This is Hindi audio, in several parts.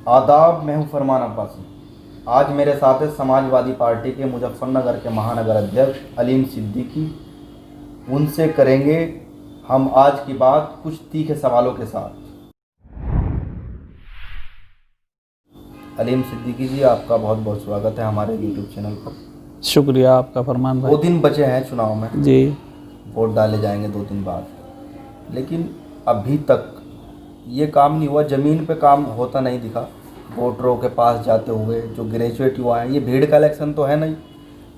आदाब, मैं हूं फरमान अब्बासी। आज मेरे साथ है समाजवादी पार्टी के मुजफ्फरनगर के महानगर अध्यक्ष अलीम सिद्दीकी। उनसे करेंगे हम आज की बात कुछ तीखे सवालों के साथ। अलीम सिद्दीकी जी, आपका बहुत बहुत स्वागत है हमारे यूट्यूब चैनल पर। शुक्रिया आपका फरमान भाई। 2 दिन बचे हैं चुनाव में जी। वोट डाले जाएंगे 2 दिन बाद, लेकिन अभी तक ये काम नहीं हुआ, ज़मीन पे काम होता नहीं दिखा। वोटरों के पास जाते हुए जो ग्रेजुएट युवा हैं, ये भीड़ का इलेक्शन तो है नहीं,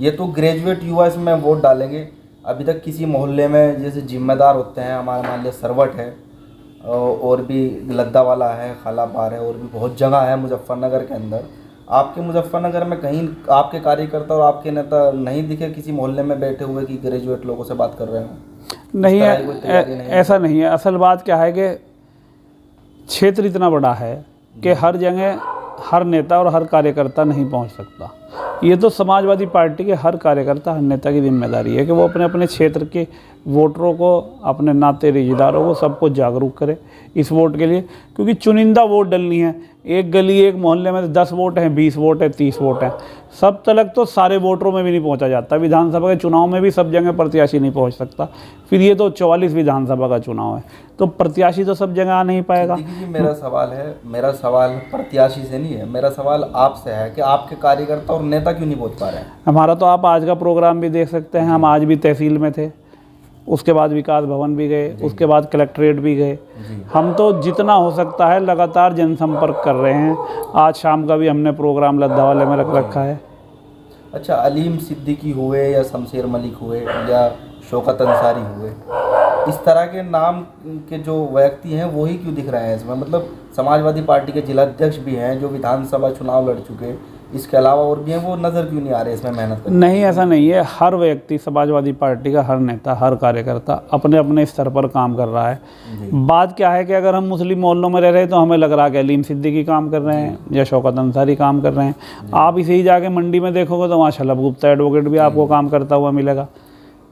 ये तो ग्रेजुएट युवा इसमें वोट डालेंगे। अभी तक किसी मोहल्ले में जैसे जिम्मेदार होते हैं, हमारे मान लिया सरवट है और भी लद्दा वाला है, खालापार है, और भी बहुत जगह है मुजफ्फरनगर के अंदर। आपके मुजफ्फरनगर में कहीं आपके कार्यकर्ता और आपके नेता नहीं दिखे किसी मोहल्ले में बैठे हुए कि ग्रेजुएट लोगों से बात कर रहे हो? नहीं है, ऐसा नहीं है। असल बात क्या है कि क्षेत्र इतना बड़ा है कि हर जगह हर नेता और हर कार्यकर्ता नहीं पहुंच सकता। ये तो समाजवादी पार्टी के हर कार्यकर्ता, हर नेता की जिम्मेदारी है कि वो अपने अपने क्षेत्र के वोटरों को, अपने नाते रिश्तेदारों को, सबको जागरूक करे इस वोट के लिए, क्योंकि चुनिंदा वोट डलनी है। एक गली, एक मोहल्ले में 10 वोट हैं, 20 वोट हैं, 30 वोट हैं, सब तलक तो सारे वोटरों में भी नहीं पहुंचा जाता। विधानसभा के चुनाव में भी सब जगह प्रत्याशी नहीं पहुंच सकता। फिर ये तो 44 विधानसभा का चुनाव है, तो प्रत्याशी तो सब जगह आ नहीं पाएगा। जी, मेरा सवाल प्रत्याशी से नहीं है, मेरा सवाल आपसे है कि आपके कार्यकर्ता और नेता क्यों नहीं पहुंच पा रहे हैं? हमारा तो आप आज का प्रोग्राम भी देख सकते हैं। हम आज भी तहसील में थे, उसके बाद विकास भवन भी गए, उसके बाद कलेक्ट्रेट भी गए। हम तो जितना हो सकता है लगातार जनसंपर्क कर रहे हैं। आज शाम का भी हमने प्रोग्राम लद्दा वाले में रख रखा है। अच्छा, अलीम सिद्दीकी हुए या शमशेर मलिक हुए या शौकत अंसारी हुए, इस तरह के नाम के जो व्यक्ति हैं वही क्यों दिख रहे हैं इसमें? मतलब समाजवादी पार्टी के जिलाध्यक्ष भी हैं जो विधानसभा चुनाव लड़ चुके, इसके अलावा और भी हैं, वो नज़र क्यों नहीं आ रहे इसमें मेहनत करते? नहीं, ऐसा नहीं है। हर व्यक्ति, समाजवादी पार्टी का हर नेता, हर कार्यकर्ता अपने अपने स्तर पर काम कर रहा है। बात क्या है कि अगर हम मुस्लिम मोहल्लों में रह रहे हैं तो हमें लग रहा है कि अलीम सिद्दीकी काम कर रहे हैं या शौकत अंसारी काम कर रहे हैं। आप इसे ही जाके मंडी में देखोगे तो वहाँ शलभ गुप्ता एडवोकेट भी आपको काम करता हुआ मिलेगा।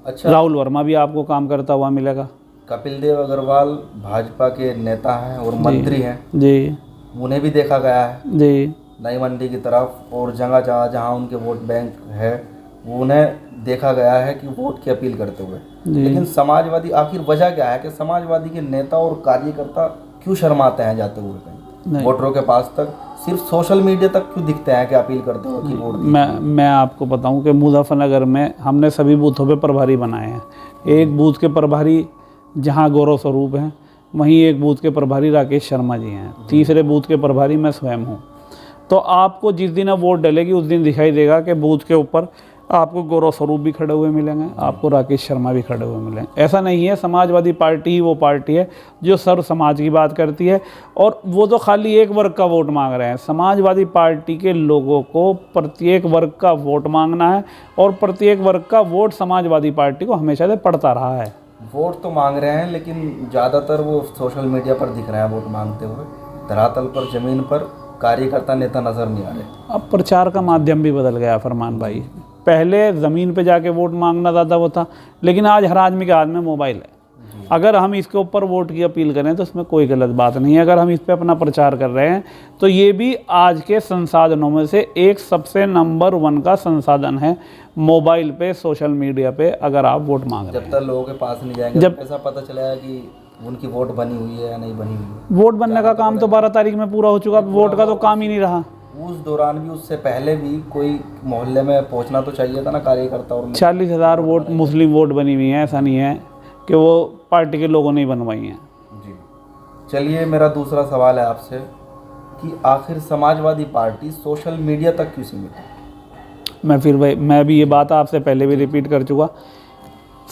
अच्छा, राहुल वर्मा भी आपको काम करता हुआ मिलेगा। कपिल देव अग्रवाल भाजपा के नेता हैं और मंत्री हैं जी, उन्हें भी देखा गया है जी, नई मंडी की तरफ और जगह जगह जहाँ उनके वोट बैंक है वो उन्हें देखा गया है कि वोट की अपील करते हुए। लेकिन समाजवादी, आखिर वजह क्या है कि समाजवादी के नेता और कार्यकर्ता क्यों शर्माते हैं जाते हुए कहीं वोटरों के पास तक? सिर्फ सोशल मीडिया तक क्यों दिखते हैं कि अपील करते हुए कि वोट? मैं आपको बताऊं कि मुजफ्फरनगर में हमने सभी बूथों पे प्रभारी बनाए हैं। एक बूथ के प्रभारी जहां गौरव स्वरूप हैं, वहीं एक बूथ के प्रभारी राकेश शर्मा जी हैं, तीसरे बूथ के प्रभारी मैं स्वयं हूं। तो आपको जिस दिन अब वोट डलेगी उस दिन दिखाई देगा कि बूथ के ऊपर आपको गौरव स्वरूप भी खड़े हुए मिलेंगे, आपको राकेश शर्मा भी खड़े हुए मिलेंगे। ऐसा नहीं है, समाजवादी पार्टी ही वो पार्टी है जो सर्व समाज की बात करती है, और वो तो खाली एक वर्ग का वोट मांग रहे हैं। समाजवादी पार्टी के लोगों को प्रत्येक वर्ग का वोट मांगना है, और प्रत्येक वर्ग का वोट समाजवादी पार्टी को हमेशा से पड़ता रहा है। वोट तो मांग रहे हैं, लेकिन ज़्यादातर वो सोशल मीडिया पर दिख रहे हैं वोट मांगते हुए। धरातल पर, ज़मीन पर कार्यकर्ता नेता नज़र नहीं आ रहे। अब प्रचार का माध्यम भी बदल गया फरमान भाई। पहले ज़मीन पे जाके वोट मांगना ज़्यादा वो था, लेकिन आज हर आदमी के हाथ में मोबाइल है। अगर हम इसके ऊपर वोट की अपील करें तो इसमें कोई गलत बात नहीं है। अगर हम इस पे अपना प्रचार कर रहे हैं तो ये भी आज के संसाधनों में से एक सबसे नंबर 1 का संसाधन है। मोबाइल पे, सोशल मीडिया पे अगर आप वोट मांग रहे हैं, जब तक लोगों के पास नहीं जाएंगे जब ऐसा पता चलेगा कि उनकी वोट बनी हुई है या नहीं बनी हुई है। वोट बनने का काम तो 12 तारीख में पूरा हो चुका, वोट का तो काम ही नहीं रहा। उस दौरान भी, उससे पहले भी कोई मोहल्ले में पहुंचना तो चाहिए था ना कार्यकर्ता। और 40,000 वोट मुस्लिम वोट बनी हुई हैं, ऐसा नहीं है कि वो पार्टी के लोगों ने ही बनवाई हैं। जी, चलिए, मेरा दूसरा सवाल है आपसे कि आखिर समाजवादी पार्टी सोशल मीडिया तक क्यों सीमित है? मैं भी ये बात आपसे पहले भी रिपीट कर चुका।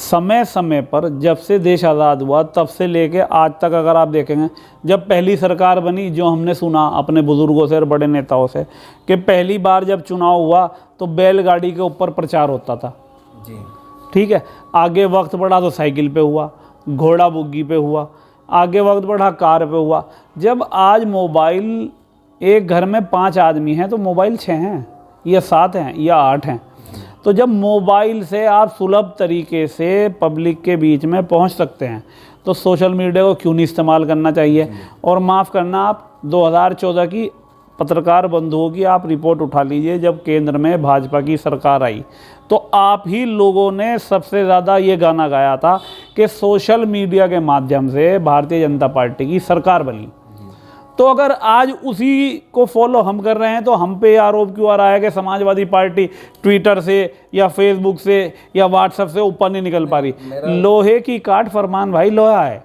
समय समय पर जब से देश आज़ाद हुआ तब से लेके आज तक अगर आप देखेंगे, जब पहली सरकार बनी, जो हमने सुना अपने बुज़ुर्गों से और बड़े नेताओं से कि पहली बार जब चुनाव हुआ तो बैलगाड़ी के ऊपर प्रचार होता था। जी, ठीक है। आगे वक्त बढ़ा तो साइकिल पे हुआ, घोड़ा बुग्गी पे हुआ, आगे वक्त बढ़ा कार पे हुआ। जब आज मोबाइल, एक घर में 5 आदमी हैं तो मोबाइल 6 हैं या 7 हैं या 8 हैं। तो जब मोबाइल से आप सुलभ तरीके से पब्लिक के बीच में पहुंच सकते हैं तो सोशल मीडिया को क्यों नहीं इस्तेमाल करना चाहिए? और माफ़ करना, आप 2014 की पत्रकार बंधुओं की आप रिपोर्ट उठा लीजिए, जब केंद्र में भाजपा की सरकार आई तो आप ही लोगों ने सबसे ज़्यादा ये गाना गाया था कि सोशल मीडिया के माध्यम से भारतीय जनता पार्टी की सरकार बनी। तो अगर आज उसी को फॉलो हम कर रहे हैं तो हम पे आरोप क्यों आ रहा है कि समाजवादी पार्टी ट्विटर से या फेसबुक से या व्हाट्सएप से ऊपर नहीं निकल पा रही। लोहे की काट फरमान भाई लोहा है,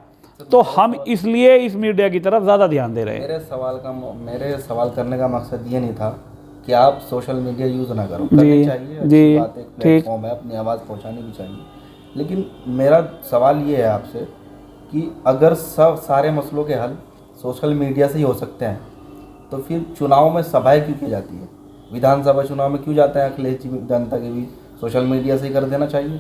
तो हम इसलिए इस मीडिया की तरफ ज़्यादा ध्यान दे रहे हैं। मेरे सवाल करने का मकसद ये नहीं था कि आप सोशल मीडिया यूज़ ना करो, करनी चाहिए, अच्छी बात है, एक प्लेटफॉर्म है, अपनी आवाज़ पहुंचानी भी चाहिए। लेकिन मेरा सवाल ये है आपसे कि अगर सारे मसलों के हल सोशल मीडिया से ही हो सकते हैं तो फिर चुनाव में सभाएं क्यों की जाती है? विधानसभा चुनाव में क्यों जाते हैं अखिलेश जी जनता के भी? सोशल मीडिया से ही कर देना चाहिए।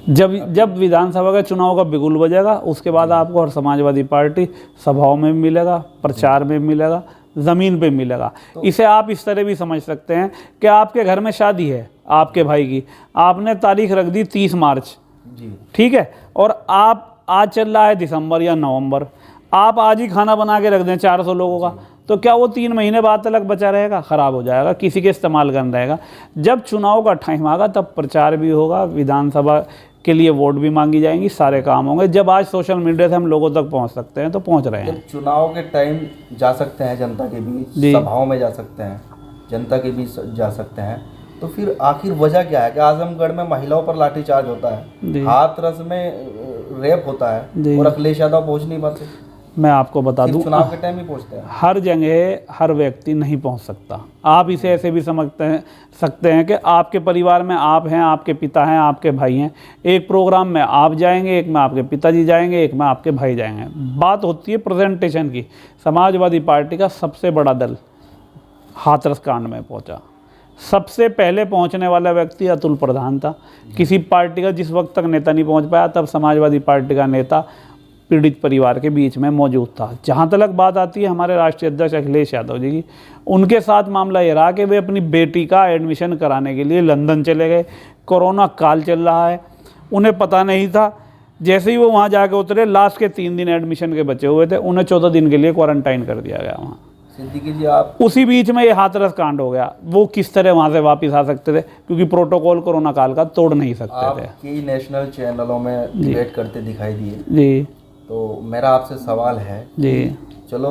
जब विधानसभा का चुनाव का बिगुल बजेगा उसके बाद आपको और समाजवादी पार्टी सभाओं में मिलेगा, प्रचार में मिलेगा, ज़मीन पे मिलेगा। तो इसे आप इस तरह भी समझ सकते हैं कि आपके घर में शादी है आपके भाई की, आपने तारीख रख दी 30 मार्च जी, ठीक है, और आप आज चल रहा है दिसंबर या नवंबर, आप आज ही खाना बना के रख दें 400 लोगों का, तो क्या वो 3 महीने बाद तक बचा रहेगा? ख़राब हो जाएगा, किसी के इस्तेमाल करना रहेगा। जब चुनाव का टाइम आएगा तब प्रचार भी होगा, विधानसभा के लिए वोट भी मांगी जाएंगी, सारे काम होंगे। जब आज सोशल मीडिया से हम लोगों तक पहुंच सकते हैं तो पहुंच रहे हैं। जब चुनाव के टाइम जा सकते हैं जनता के बीच, सभाओं में जा सकते हैं, जनता के बीच जा सकते हैं, तो फिर आखिर वजह क्या है कि आजमगढ़ में महिलाओं पर लाठीचार्ज होता है, हाथरस में रेप होता है और अखिलेश यादव पहुँच नहीं पाते? मैं आपको बता दूं, चुनाव के टाइम ही पहुंचते हैं। हर जगह हर व्यक्ति नहीं पहुंच सकता। आप इसे ऐसे भी सकते हैं कि आपके परिवार में आप हैं, आपके पिता हैं, आपके भाई हैं, एक प्रोग्राम में आप जाएंगे, एक में आपके पिताजी जाएंगे, एक में आपके भाई जाएंगे। बात होती है प्रेजेंटेशन की। समाजवादी पार्टी का सबसे बड़ा दल हाथरस कांड में पहुंचा, सबसे पहले पहुंचने वाला व्यक्ति अतुल प्रधान था। किसी पार्टी का जिस वक्त तक नेता नहीं पहुंच पाया तब समाजवादी पार्टी का नेता पीड़ित परिवार के बीच में मौजूद था। जहाँ तक बात आती है हमारे राष्ट्रीय अध्यक्ष अखिलेश यादव जी की, उनके साथ मामला ये रहा कि वे अपनी बेटी का एडमिशन कराने के लिए लंदन चले गए। कोरोना काल चल रहा है, उन्हें पता नहीं था। जैसे ही वो वहाँ जाके उतरे, लास्ट के 3 दिन एडमिशन के बचे हुए थे, उन्हें 14 दिन के लिए क्वारंटाइन कर दिया गया वहाँ। सिद्दीकी जी, आप उसी बीच में ये हाथरस कांड हो गया। वो किस तरह वहाँ से वापस आ सकते थे, क्योंकि प्रोटोकॉल कोरोना काल का तोड़ नहीं सकते थे। कई नेशनल चैनलों में डिबेट करते दिखाई दिए जी, तो मेरा आपसे सवाल है जी, चलो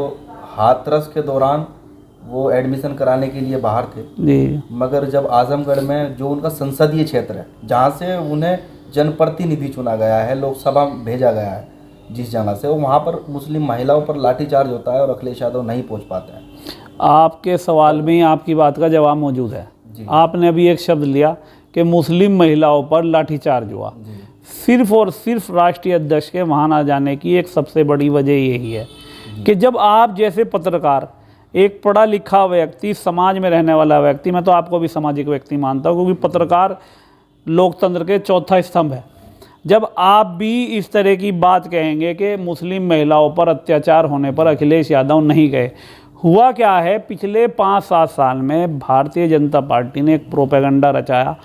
हाथरस के दौरान वो एडमिशन कराने के लिए बाहर थे जी, मगर जब आजमगढ़ में जो उनका संसदीय क्षेत्र है, जहाँ से उन्हें जनप्रतिनिधि चुना गया है, लोकसभा भेजा गया है, जिस जगह से, वहाँ पर मुस्लिम महिलाओं पर लाठीचार्ज होता है और अखिलेश यादव नहीं पहुँच पाते हैं। आपके सवाल में ही आपकी बात का जवाब मौजूद है। आपने अभी एक शब्द लिया कि मुस्लिम महिलाओं पर लाठीचार्ज हुआ। सिर्फ और सिर्फ राष्ट्रीय अध्यक्ष के वहाँ ना जाने की एक सबसे बड़ी वजह यही है कि जब आप जैसे पत्रकार, एक पढ़ा लिखा व्यक्ति, समाज में रहने वाला व्यक्ति, मैं तो आपको भी सामाजिक व्यक्ति मानता हूँ क्योंकि पत्रकार लोकतंत्र के चौथा स्तंभ है, जब आप भी इस तरह की बात कहेंगे कि मुस्लिम महिलाओं पर अत्याचार होने पर अखिलेश यादव नहीं गए। हुआ क्या है, पिछले 5-7 साल में भारतीय जनता पार्टी ने एक प्रोपेगेंडा रचाया।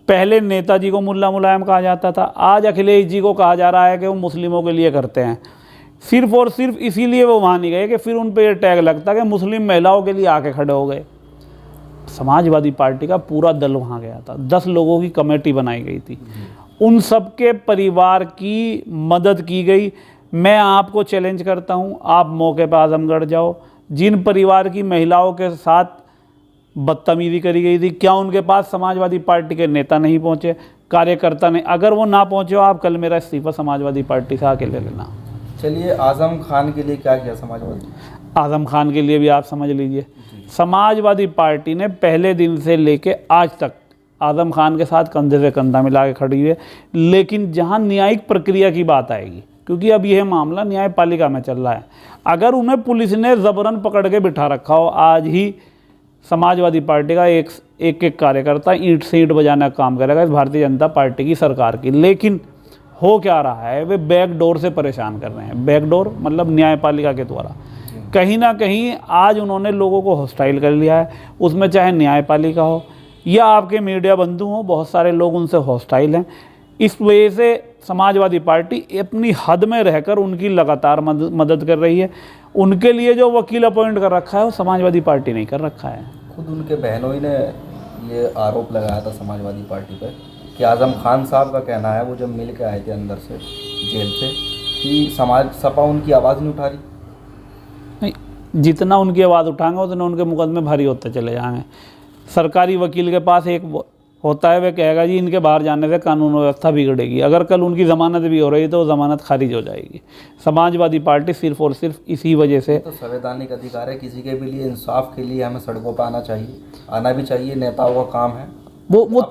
पहले नेताजी को मुल्ला मुलायम कहा जाता था, आज अखिलेश जी को कहा जा रहा है कि वो मुस्लिमों के लिए करते हैं। सिर्फ और सिर्फ इसीलिए वो वहाँ नहीं गए कि फिर उन पर यह टैग लगता कि मुस्लिम महिलाओं के लिए आके खड़े हो गए। समाजवादी पार्टी का पूरा दल वहाँ गया था, 10 लोगों की कमेटी बनाई गई थी, उन सबके परिवार की मदद की गई। मैं आपको चैलेंज करता हूँ, आप मौके पर आजमगढ़ जाओ, जिन परिवार की महिलाओं के साथ बदतमीजी करी गई थी, क्या उनके पास समाजवादी पार्टी के नेता नहीं पहुँचे, कार्यकर्ता नहीं? अगर वो ना पहुँचे हो, आप कल मेरा इस्तीफा समाजवादी पार्टी से आके ले लेना। चलिए, आजम खान के लिए क्या किया समाजवादी? आजम खान के लिए भी आप समझ लीजिए, समाजवादी पार्टी ने पहले दिन से लेके आज तक आजम खान के साथ कंधे से कंधा मिला के खड़ी है। लेकिन जहां न्यायिक प्रक्रिया की बात आएगी, क्योंकि अब यह मामला न्यायपालिका में चल रहा है, अगर उन्हें पुलिस ने ज़बरन पकड़ के बिठा रखा हो, आज ही समाजवादी पार्टी का एक कार्यकर्ता ईंट से ईंट बजाने का काम करेगा इस भारतीय जनता पार्टी की सरकार की। लेकिन हो क्या रहा है, वे बैकडोर से परेशान कर रहे हैं। बैकडोर मतलब न्यायपालिका के द्वारा कहीं ना कहीं आज उन्होंने लोगों को हॉस्टाइल कर लिया है, उसमें चाहे न्यायपालिका हो या आपके मीडिया बंधु हो, बहुत सारे लोग उनसे हॉस्टाइल हैं। इस वजह से समाजवादी पार्टी अपनी हद में रहकर उनकी लगातार मदद कर रही है। उनके लिए जो वकील अपॉइंट कर रखा है वो समाजवादी पार्टी नहीं कर रखा है। खुद उनके बहनों ही ने ये आरोप लगाया था समाजवादी पार्टी पर कि आज़म खान साहब का कहना है, वो जब मिल के आए थे अंदर से जेल से, कि सपा उनकी आवाज़ नहीं उठा रही। नहीं, जितना उनकी आवाज़ उठाएंगे उतना उनके मुकदमे भारी होते चले जाएंगे। सरकारी वकील के पास एक होता है, वह कहेगा जी इनके बाहर जाने से कानून व्यवस्था बिगड़ेगी। अगर कल उनकी ज़मानत भी हो रही तो ज़मानत खारिज हो जाएगी। समाजवादी पार्टी सिर्फ और सिर्फ इसी वजह से, तो संवैधानिक अधिकार है किसी के भी लिए, इंसाफ के लिए हमें सड़कों पर आना चाहिए, आना भी चाहिए, नेताओं का काम है। वो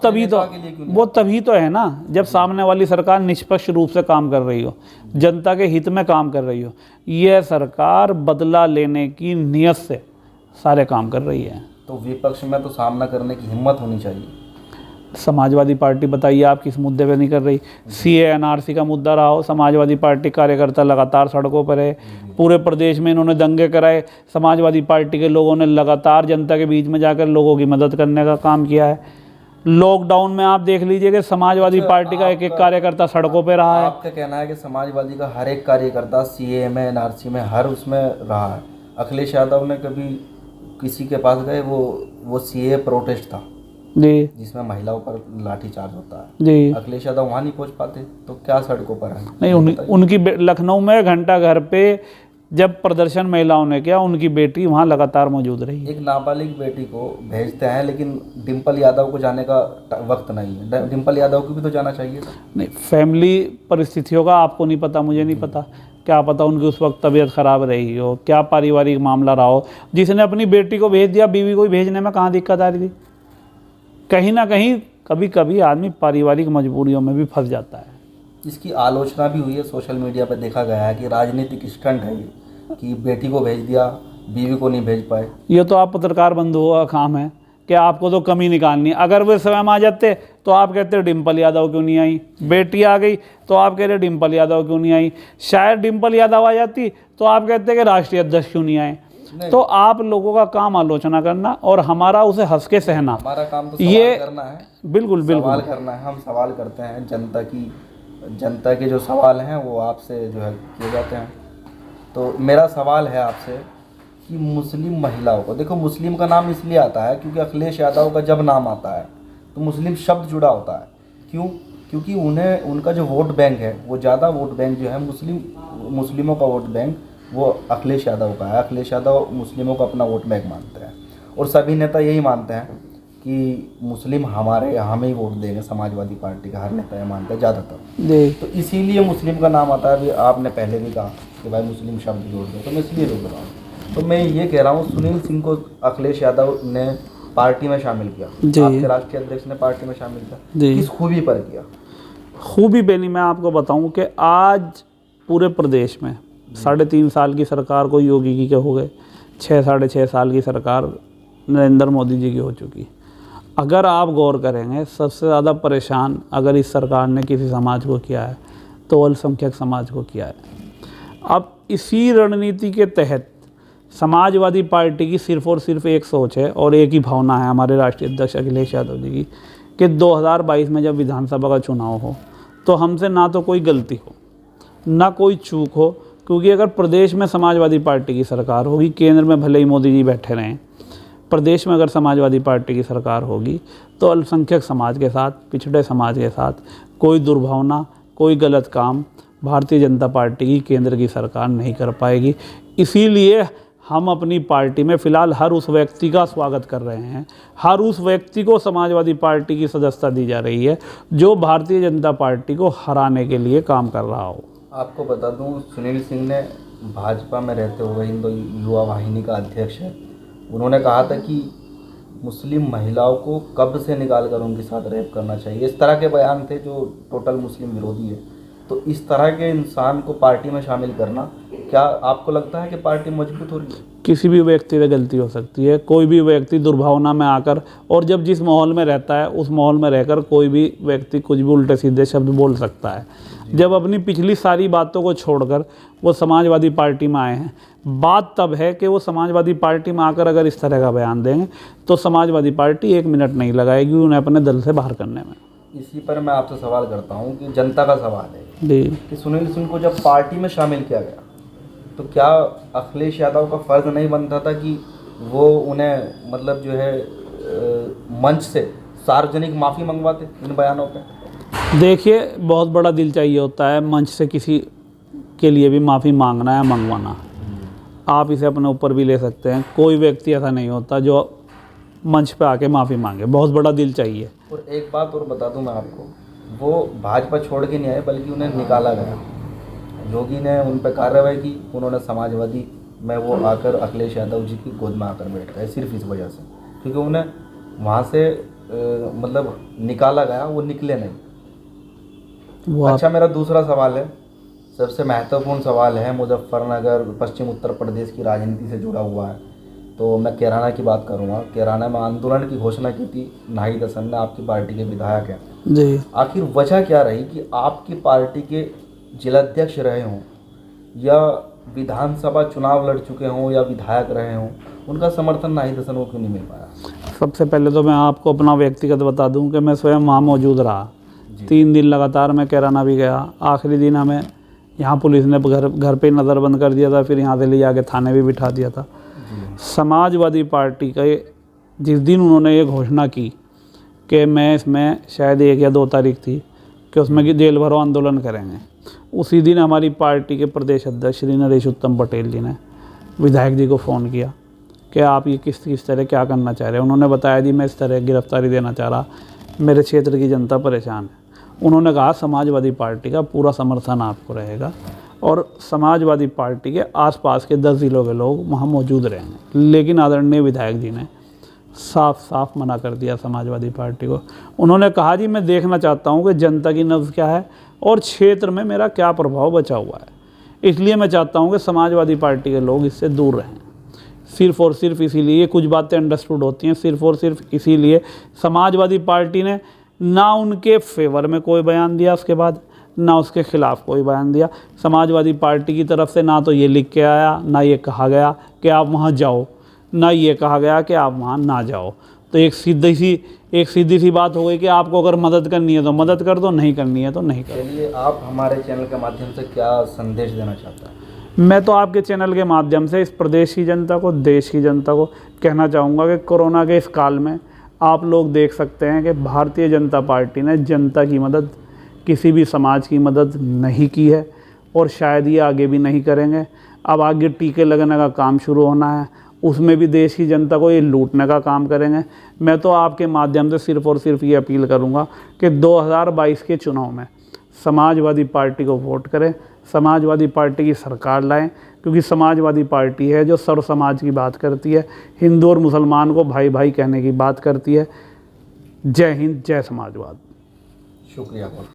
तभी तो है ना जब सामने वाली सरकार निष्पक्ष रूप से काम कर रही हो, जनता के हित में काम कर रही हो। यह सरकार बदला लेने की नीयत से सारे काम कर रही है। तो विपक्ष में तो सामना करने की हिम्मत होनी चाहिए। समाजवादी पार्टी बताइए आप किस मुद्दे पे नहीं कर रही? सीए एनआरसी का मुद्दा रहा हो, समाजवादी पार्टी कार्यकर्ता लगातार सड़कों पर है। पूरे प्रदेश में इन्होंने दंगे कराए, समाजवादी पार्टी के लोगों ने लगातार जनता के बीच में जाकर लोगों की मदद करने का काम किया है। लॉकडाउन में आप देख लीजिए कि समाजवादी पार्टी का एक कार्यकर्ता सड़कों पे रहा है। आपका कहना है कि समाजवादी का हर एक कार्यकर्ता सीए में, एनआरसी में, हर उसमें रहा है। अखिलेश यादव ने कभी किसी के पास गए, वो सीए प्रोटेस्ट था जी, जिसमें महिलाओं पर लाठीचार्ज होता है जी, अखिलेश यादव वहाँ नहीं पहुँच पाते, तो क्या सड़कों पर आए? नहीं, उनकी लखनऊ में घंटा घर पे जब प्रदर्शन महिलाओं ने किया, उनकी बेटी वहाँ लगातार मौजूद रही। एक नाबालिग बेटी को भेजते हैं, लेकिन डिम्पल यादव को जाने का वक्त नहीं है। डिम्पल यादव को भी तो जाना चाहिए था। नहीं, फैमिली परिस्थितियों का आपको नहीं पता, मुझे नहीं पता, क्या पता उनकी उस वक्त तबीयत ख़राब रही हो, क्या पारिवारिक मामला रहा हो। जिसने अपनी बेटी को भेज दिया, बीवी को भेजने में कहाँ दिक्कत आ रही थी? कहीं ना कहीं कभी कभी आदमी पारिवारिक मजबूरियों में भी फंस जाता है। इसकी आलोचना भी हुई है, सोशल मीडिया पर देखा गया है कि राजनीतिक स्टंट है ये, कि बेटी को भेज दिया, बीवी को नहीं भेज पाए। ये तो आप पत्रकार बंधुओं का काम है कि आपको तो कमी निकालनी। अगर वे स्वयं आ जाते तो आप कहते डिम्पल यादव क्यों नहीं आई, बेटी आ गई तो आप कह रहे डिम्पल यादव क्यों नहीं आई, शायद डिम्पल यादव आ जाती तो आप कहते कि राष्ट्रीय अध्यक्ष क्यों नहीं आए। तो आप लोगों का काम आलोचना करना और हमारा उसे हंस के सहना। हमारा काम तो सवाल करना है। बिल्कुल सवाल करना है, हम सवाल करते हैं। जनता के जो सवाल हैं वो आपसे जो है किए जाते हैं। तो मेरा सवाल है आपसे कि मुस्लिम महिलाओं को, देखो मुस्लिम का नाम इसलिए आता है क्योंकि अखिलेश यादव का जब नाम आता है तो मुस्लिम शब्द जुड़ा होता है। क्यों? क्योंकि उनका जो वोट बैंक है, वो ज़्यादा वोट बैंक जो है मुस्लिमों का वोट बैंक वो अखिलेश यादव का है। अखिलेश यादव मुस्लिमों का अपना वोट बैंक मानते हैं और सभी नेता यही मानते हैं कि मुस्लिम हमें ही वोट देंगे। समाजवादी पार्टी का हर नेता ये मानता है ज़्यादातर। तो इसीलिए मुस्लिम का नाम आता है। अभी आपने पहले भी कहा कि भाई मुस्लिम शब्द जोड़ दो, तो मैं इसलिए जोड़ रहा हूँ। तो मैं ये कह रहा हूँ, सुनील सिंह को अखिलेश यादव ने पार्टी में शामिल किया, आपके राष्ट्रीय अध्यक्ष ने पार्टी में शामिल किया, किस खूबी पर किया? खूबी पे नहीं, मैं आपको बताऊँ कि आज पूरे प्रदेश में 3.5 साल की सरकार को योगी की के हो गए, 6-6.5 साल की सरकार नरेंद्र मोदी जी की हो चुकी। अगर आप गौर करेंगे, सबसे ज़्यादा परेशान अगर इस सरकार ने किसी समाज को किया है तो अल्पसंख्यक समाज को किया है। अब इसी रणनीति के तहत समाजवादी पार्टी की सिर्फ और सिर्फ एक सोच है और एक ही भावना है हमारे राष्ट्रीय अध्यक्ष अखिलेश यादव जी की कि 2022 में जब विधानसभा का चुनाव हो तो हमसे ना तो कोई गलती हो ना कोई चूक हो, क्योंकि अगर प्रदेश में समाजवादी पार्टी की सरकार होगी, केंद्र में भले ही मोदी जी बैठे रहें, प्रदेश में अगर समाजवादी पार्टी की सरकार होगी तो अल्पसंख्यक समाज के साथ, पिछड़े समाज के साथ कोई दुर्भावना, कोई गलत काम भारतीय जनता पार्टी की केंद्र की सरकार नहीं कर पाएगी। इसीलिए हम अपनी पार्टी में फ़िलहाल हर उस व्यक्ति का स्वागत कर रहे हैं, हर उस व्यक्ति को समाजवादी पार्टी की सदस्यता दी जा रही है जो भारतीय जनता पार्टी को हराने के लिए काम कर रहा हो। आपको बता दूं, सुनील सिंह ने भाजपा में रहते हुए हिंदू युवा वाहिनी का अध्यक्ष है, उन्होंने कहा था कि मुस्लिम महिलाओं को कब्र से निकाल कर उनके साथ रेप करना चाहिए। इस तरह के बयान थे जो टोटल मुस्लिम विरोधी है। तो इस तरह के इंसान को पार्टी में शामिल करना, क्या आपको लगता है कि पार्टी मजबूत हो रही है? किसी भी व्यक्ति से गलती हो सकती है, कोई भी व्यक्ति दुर्भावना में आकर, और जब जिस माहौल में रहता है उस माहौल में रहकर कोई भी व्यक्ति कुछ भी उल्टे सीधे शब्द बोल सकता है। जब अपनी पिछली सारी बातों को छोड़कर वो समाजवादी पार्टी में आए हैं, बात तब है कि वो समाजवादी पार्टी में आकर अगर इस तरह का बयान देंगे तो समाजवादी पार्टी 1 मिनट नहीं लगाएगी उन्हें अपने दल से बाहर करने में। इसी पर मैं आपसे सवाल करता हूं कि जनता का सवाल है जी कि सुनील सिंह को जब पार्टी में शामिल किया गया तो क्या अखिलेश यादव का फ़र्ज़ नहीं बनता था कि वो उन्हें मतलब जो है मंच से सार्वजनिक माफ़ी मंगवाते इन बयानों पे? देखिए, बहुत बड़ा दिल चाहिए होता है मंच से किसी के लिए भी माफ़ी मांगना या मंगवाना। आप इसे अपने ऊपर भी ले सकते हैं। कोई व्यक्ति ऐसा नहीं होता जो मंच पे आके माफ़ी मांगे, बहुत बड़ा दिल चाहिए। और एक बात और बता दूं मैं आपको, वो भाजपा छोड़ के नहीं आए बल्कि उन्हें निकाला गया। योगी ने उन पर कार्रवाई की, उन्होंने समाजवादी में वो आकर अखिलेश यादव जी की गोद में आकर बैठ गए, सिर्फ इस वजह से, क्योंकि उन्हें वहाँ से मतलब निकाला गया, वो निकले नहीं। अच्छा, मेरा दूसरा सवाल है, सबसे महत्वपूर्ण सवाल है, मुजफ्फरनगर पश्चिम उत्तर प्रदेश की राजनीति से जुड़ा हुआ है। तो मैं कैराना की बात करूँगा। कैराना में आंदोलन की घोषणा की थी नाहिद हसन ने, आपकी पार्टी के विधायक हैं जी। आखिर वजह क्या रही कि आपकी पार्टी के जिलाध्यक्ष रहे हों या विधानसभा चुनाव लड़ चुके हों या विधायक रहे हों, उनका समर्थन नाहिद हसन को क्यों नहीं मिल पाया? सबसे पहले तो मैं आपको अपना व्यक्तिगत बता दूं कि मैं स्वयं वहाँ मौजूद रहा। 3 दिन लगातार मैं कैराना भी गया। आखिरी दिन हमें यहाँ पुलिस ने घर पे नज़रबंद कर दिया था, फिर यहाँ से ले जाके थाने भी बिठा दिया था। समाजवादी पार्टी का जिस दिन उन्होंने ये घोषणा की कि मैं इसमें शायद 1 या 2 तारीख थी कि उसमें कि जेल भरो आंदोलन करेंगे, उसी दिन हमारी पार्टी के प्रदेश अध्यक्ष श्री नरेश उत्तम पटेल जी ने विधायक जी को फ़ोन किया कि आप ये किस तरह क्या करना चाह रहे हैं। उन्होंने बताया जी मैं इस तरह गिरफ्तारी देना चाह रहा, मेरे क्षेत्र की जनता परेशान है। उन्होंने कहा समाजवादी पार्टी का पूरा समर्थन आपको रहेगा और समाजवादी पार्टी के आसपास के 10 ज़िलों के लोग वहाँ मौजूद रहेंगे। लेकिन आदरणीय विधायक जी ने साफ साफ मना कर दिया समाजवादी पार्टी को। उन्होंने कहा जी मैं देखना चाहता हूँ कि जनता की नब्ज़ क्या है और क्षेत्र में मेरा क्या प्रभाव बचा हुआ है, इसलिए मैं चाहता हूँ कि समाजवादी पार्टी के लोग इससे दूर रहें। सिर्फ़ और सिर्फ इसीलिए कुछ बातें अंडरस्टूड होती हैं, सिर्फ़ और सिर्फ इसीलिए समाजवादी पार्टी ने ना उनके फेवर में कोई बयान दिया, उसके बाद ना उसके ख़िलाफ़ कोई बयान दिया। समाजवादी पार्टी की तरफ से ना तो ये लिख के आया, ना ये कहा गया कि आप वहाँ जाओ, ना ये कहा गया कि आप वहाँ ना जाओ। तो एक सीधी सी बात हो गई कि आपको अगर मदद करनी है तो मदद कर दो, नहीं करनी है तो नहीं कर दो। चलिए, आप हमारे चैनल के माध्यम से क्या संदेश देना चाहते हैं? मैं तो आपके चैनल के माध्यम से इस प्रदेश की जनता को, देश की जनता को कहना चाहूँगा कि कोरोना के इस काल में आप लोग देख सकते हैं कि भारतीय जनता पार्टी ने जनता की मदद, किसी भी समाज की मदद नहीं की है और शायद ये आगे भी नहीं करेंगे। अब आगे टीके लगने का काम शुरू होना है, उसमें भी देश की जनता को ये लूटने का काम करेंगे। मैं तो आपके माध्यम से सिर्फ़ और सिर्फ ये अपील करूँगा कि 2022 के चुनाव में समाजवादी पार्टी को वोट करें, समाजवादी पार्टी की सरकार लाएं, क्योंकि समाजवादी पार्टी है जो सर्व समाज की बात करती है, हिंदू और मुसलमान को भाई भाई कहने की बात करती है। जय हिंद, जय समाजवाद। शुक्रिया बहुत।